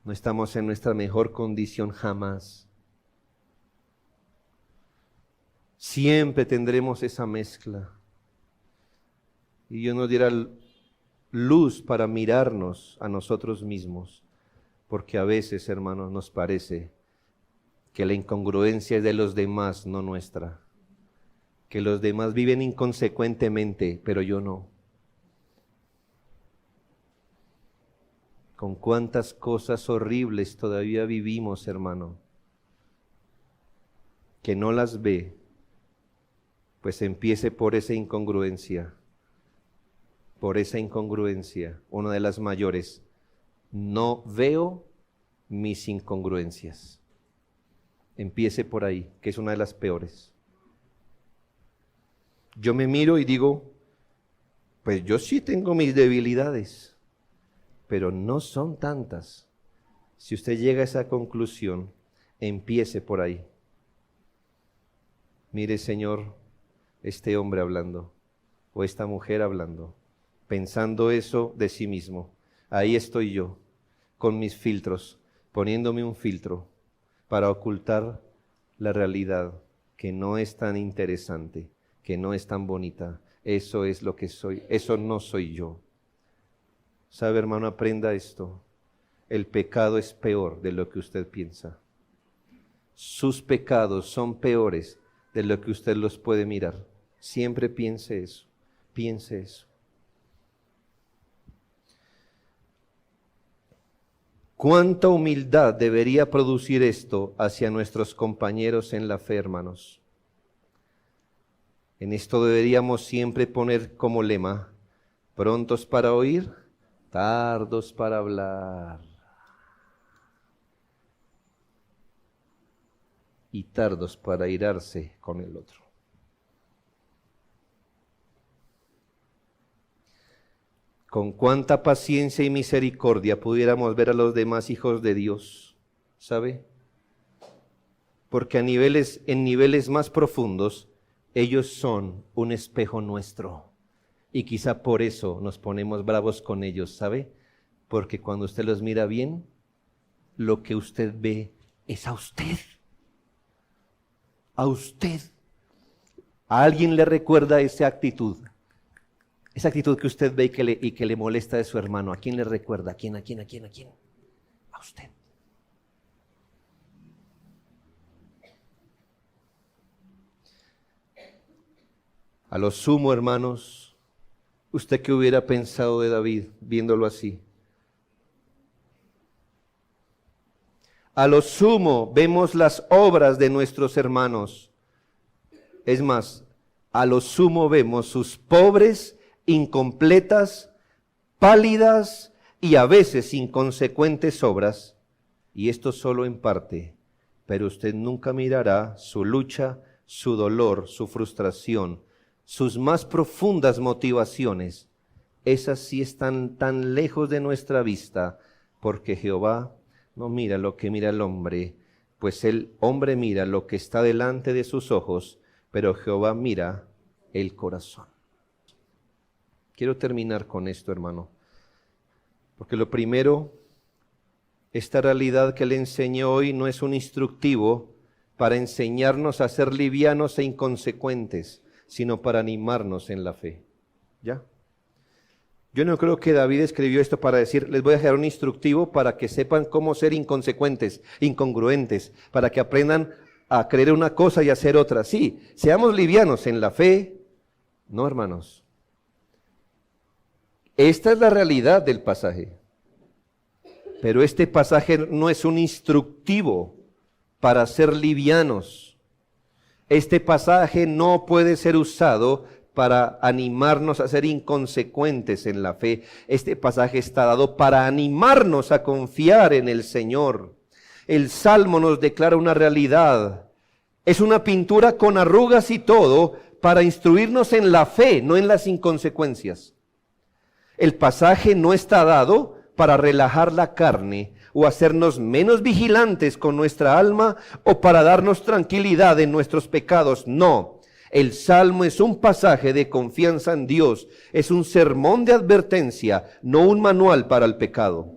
[SPEAKER 1] No estamos en nuestra mejor condición jamás. Siempre tendremos esa mezcla. Y Dios nos diera luz para mirarnos a nosotros mismos. Porque a veces, hermanos, nos parece que la incongruencia es de los demás, no nuestra. Que los demás viven inconsecuentemente, pero yo no. Con cuántas cosas horribles todavía vivimos, hermano, que no las ve, pues empiece por esa incongruencia. Por esa incongruencia, una de las mayores. No veo mis incongruencias. Empiece por ahí, que es una de las peores. Yo me miro y digo, pues yo sí tengo mis debilidades, pero no son tantas. Si usted llega a esa conclusión, empiece por ahí. Mire, Señor, este hombre hablando, o esta mujer hablando, pensando eso de sí mismo. Ahí estoy yo, con mis filtros, poniéndome un filtro para ocultar la realidad que no es tan interesante, que no es tan bonita. Eso es lo que soy, eso no soy yo. ¿Sabe, hermano? Aprenda esto. El pecado es peor de lo que usted piensa. Sus pecados son peores de lo que usted los puede mirar. Siempre piense eso, piense eso. ¿Cuánta humildad debería producir esto hacia nuestros compañeros en la fe, hermanos? En esto deberíamos siempre poner como lema: prontos para oír, tardos para hablar. Y tardos para irarse con el otro. Con cuánta paciencia y misericordia pudiéramos ver a los demás hijos de Dios, ¿sabe? Porque en niveles más profundos, ellos son un espejo nuestro. Y quizá por eso nos ponemos bravos con ellos, ¿sabe? Porque cuando usted los mira bien, lo que usted ve es a usted. A usted. ¿A alguien le recuerda esa actitud? Esa actitud que usted ve y que le molesta de su hermano. ¿A quién le recuerda? ¿A quién? A usted. A lo sumo, hermanos, ¿usted qué hubiera pensado de David viéndolo así? A lo sumo vemos las obras de nuestros hermanos. Es más, a lo sumo vemos sus pobres, incompletas, pálidas y a veces inconsecuentes obras, y esto solo en parte, pero usted nunca mirará su lucha, su dolor, su frustración, sus más profundas motivaciones. Esas sí están tan lejos de nuestra vista, porque Jehová no mira lo que mira el hombre, pues el hombre mira lo que está delante de sus ojos, pero Jehová mira el corazón. Quiero terminar con esto, hermano, porque lo primero, esta realidad que le enseño hoy no es un instructivo para enseñarnos a ser livianos e inconsecuentes, sino para animarnos en la fe. ¿Ya? Yo no creo que David escribió esto para decir, les voy a dejar un instructivo para que sepan cómo ser inconsecuentes, incongruentes, para que aprendan a creer una cosa y hacer otra. Sí, seamos livianos en la fe. No, hermanos. Esta es la realidad del pasaje. Pero este pasaje no es un instructivo para ser livianos. Este pasaje no puede ser usado para animarnos a ser inconsecuentes en la fe. Este pasaje está dado para animarnos a confiar en el Señor. El Salmo nos declara una realidad. Es una pintura con arrugas y todo para instruirnos en la fe, no en las inconsecuencias. El pasaje no está dado para relajar la carne o hacernos menos vigilantes con nuestra alma o para darnos tranquilidad en nuestros pecados. No, el Salmo es un pasaje de confianza en Dios, es un sermón de advertencia, no un manual para el pecado.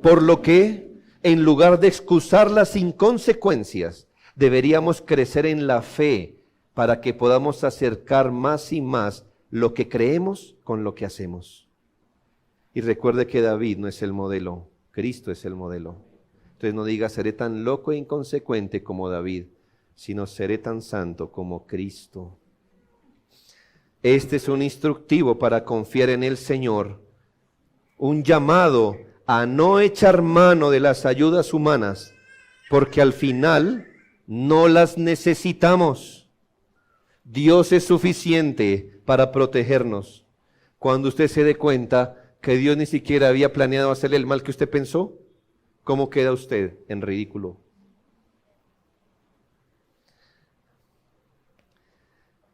[SPEAKER 1] Por lo que, en lugar de excusar las inconsecuencias, deberíamos crecer en la fe para que podamos acercar más y más lo que creemos con lo que hacemos. Y recuerde que David no es el modelo, Cristo es el modelo. Entonces no diga, seré tan loco e inconsecuente como David, sino seré tan santo como Cristo. Este es un instructivo para confiar en el Señor, un llamado a no echar mano de las ayudas humanas, porque al final no las necesitamos. Dios es suficiente para protegernos. Cuando usted se dé cuenta que Dios ni siquiera había planeado hacerle el mal que usted pensó, ¿cómo queda usted? En ridículo.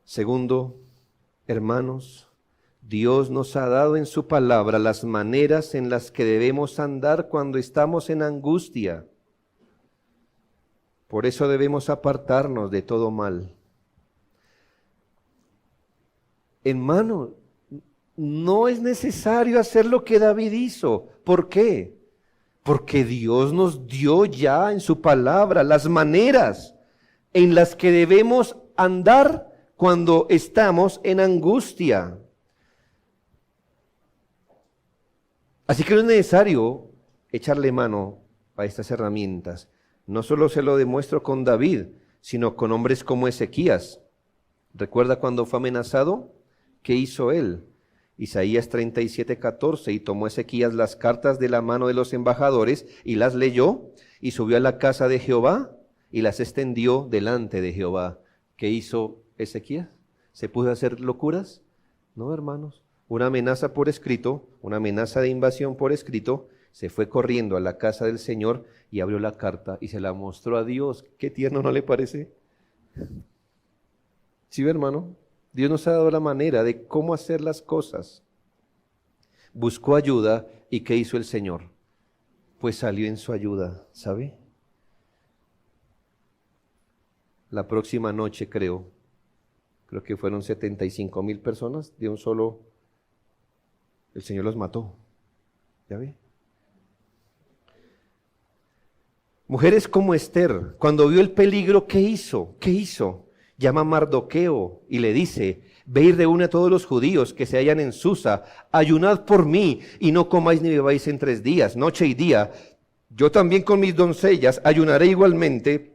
[SPEAKER 1] Segundo, hermanos, Dios nos ha dado en su palabra las maneras en las que debemos andar cuando estamos en angustia. Por eso debemos apartarnos de todo mal. Hermano, no es necesario hacer lo que David hizo. ¿Por qué? Porque Dios nos dio ya en su palabra las maneras en las que debemos andar cuando estamos en angustia. Así que no es necesario echarle mano a estas herramientas. No solo se lo demuestro con David, sino con hombres como Ezequías. ¿Recuerda cuando fue amenazado? ¿Qué hizo él? Isaías 37:14, y tomó Ezequías las cartas de la mano de los embajadores y las leyó, y subió a la casa de Jehová y las extendió delante de Jehová. ¿Qué hizo Ezequías? ¿Se pudo hacer locuras? No, hermanos. Una amenaza por escrito, una amenaza de invasión por escrito, se fue corriendo a la casa del Señor y abrió la carta y se la mostró a Dios. ¿Qué tierno, no le parece? ¿Sí, hermano? Dios nos ha dado la manera de cómo hacer las cosas. Buscó ayuda, y ¿qué hizo el Señor? Pues salió en su ayuda, ¿sabe? La próxima noche creo que fueron 75,000 personas de un solo, el Señor los mató. ¿Ya ve? Mujeres como Esther, cuando vio el peligro, ¿qué hizo? ¿Qué hizo? Llama a Mardoqueo y le dice: ve y reúne a todos los judíos que se hallan en Susa, ayunad por mí y no comáis ni bebáis en 3 días, noche y día. Yo también con mis doncellas ayunaré igualmente,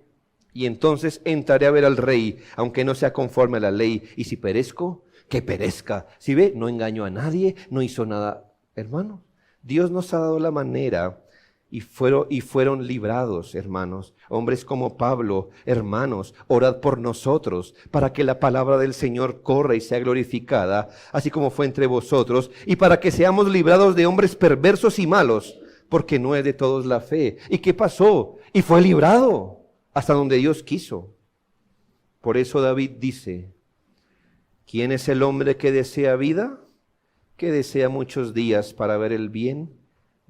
[SPEAKER 1] y entonces entraré a ver al rey, aunque no sea conforme a la ley. Y si perezco, que perezca. Si ve, no engañó a nadie, no hizo nada. Hermano, Dios nos ha dado la manera. Y fueron librados, hermanos. Hombres como Pablo: hermanos, orad por nosotros, para que la palabra del Señor corra y sea glorificada, así como fue entre vosotros, y para que seamos librados de hombres perversos y malos, porque no es de todos la fe. ¿Y qué pasó? Y fue librado hasta donde Dios quiso. Por eso David dice: ¿quién es el hombre que desea vida? Que desea muchos días para ver el bien.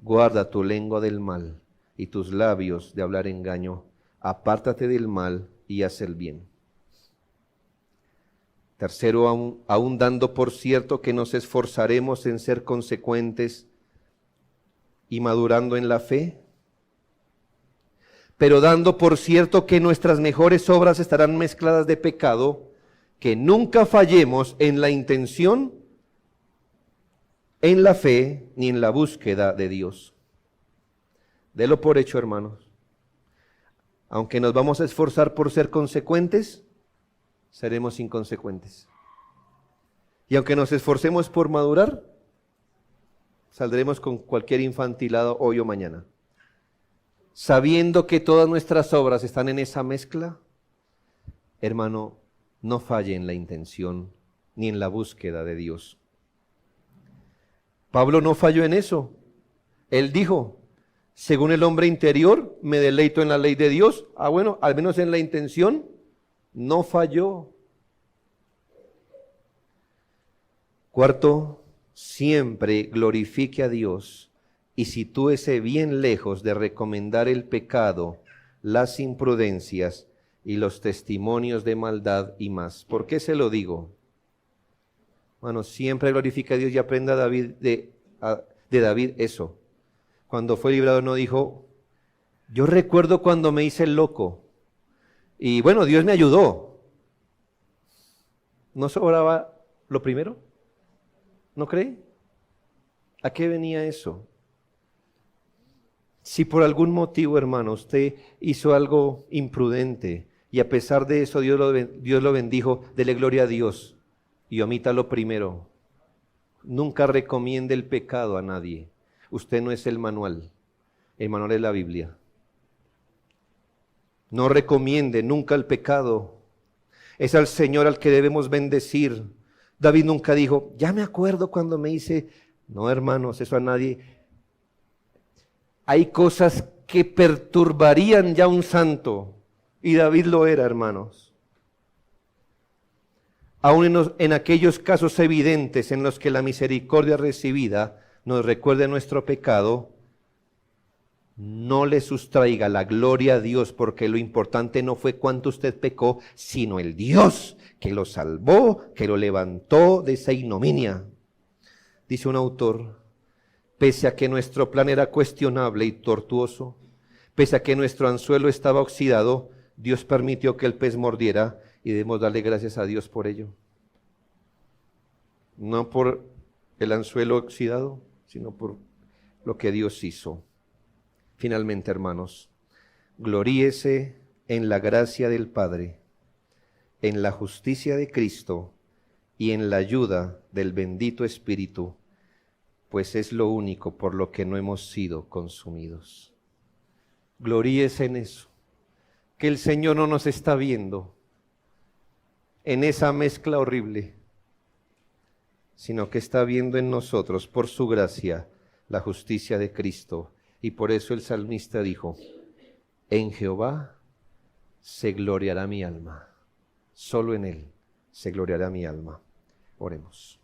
[SPEAKER 1] Guarda tu lengua del mal y tus labios de hablar engaño. Apártate del mal y haz el bien. Tercero, aún dando por cierto que nos esforzaremos en ser consecuentes y madurando en la fe, pero dando por cierto que nuestras mejores obras estarán mezcladas de pecado, que nunca fallemos en la intención, en la fe, ni en la búsqueda de Dios. Delo por hecho, hermanos. Aunque nos vamos a esforzar por ser consecuentes, seremos inconsecuentes. Y aunque nos esforcemos por madurar, saldremos con cualquier infantilado hoy o mañana. Sabiendo que todas nuestras obras están en esa mezcla, hermano, no falle en la intención ni en la búsqueda de Dios. Pablo no falló en eso. Él dijo: según el hombre interior, me deleito en la ley de Dios. Bueno, al menos en la intención, no falló. Cuarto, siempre glorifique a Dios y sitúese bien lejos de recomendar el pecado, las imprudencias y los testimonios de maldad y más. ¿Por qué se lo digo? Bueno, siempre glorifica a Dios, y aprenda de David eso. Cuando fue librado no dijo: yo recuerdo cuando me hice el loco y bueno, Dios me ayudó. ¿No sobraba lo primero? ¿No cree? ¿A qué venía eso? Si por algún motivo, hermano, usted hizo algo imprudente y a pesar de eso Dios lo bendijo, dele gloria a Dios y omita lo primero. Nunca recomiende el pecado a nadie. Usted no es el manual es la Biblia. No recomiende nunca el pecado. Es al Señor al que debemos bendecir. David nunca dijo: ya me acuerdo cuando me hice. No, hermanos, eso a nadie. Hay cosas que perturbarían ya un santo, y David lo era, hermanos. Aún en aquellos casos evidentes en los que la misericordia recibida nos recuerde nuestro pecado, no le sustraiga la gloria a Dios, porque lo importante no fue cuánto usted pecó, sino el Dios que lo salvó, que lo levantó de esa ignominia. Dice un autor: pese a que nuestro plan era cuestionable y tortuoso, pese a que nuestro anzuelo estaba oxidado, Dios permitió que el pez mordiera, y debemos darle gracias a Dios por ello. No por el anzuelo oxidado, sino por lo que Dios hizo. Finalmente, hermanos, gloríese en la gracia del Padre, en la justicia de Cristo y en la ayuda del bendito Espíritu, pues es lo único por lo que no hemos sido consumidos. Gloríese en eso, que el Señor no nos está viendo en esa mezcla horrible, sino que está viendo en nosotros, por su gracia, la justicia de Cristo. Y por eso el salmista dijo, en Jehová se gloriará mi alma, solo en Él se gloriará mi alma. Oremos.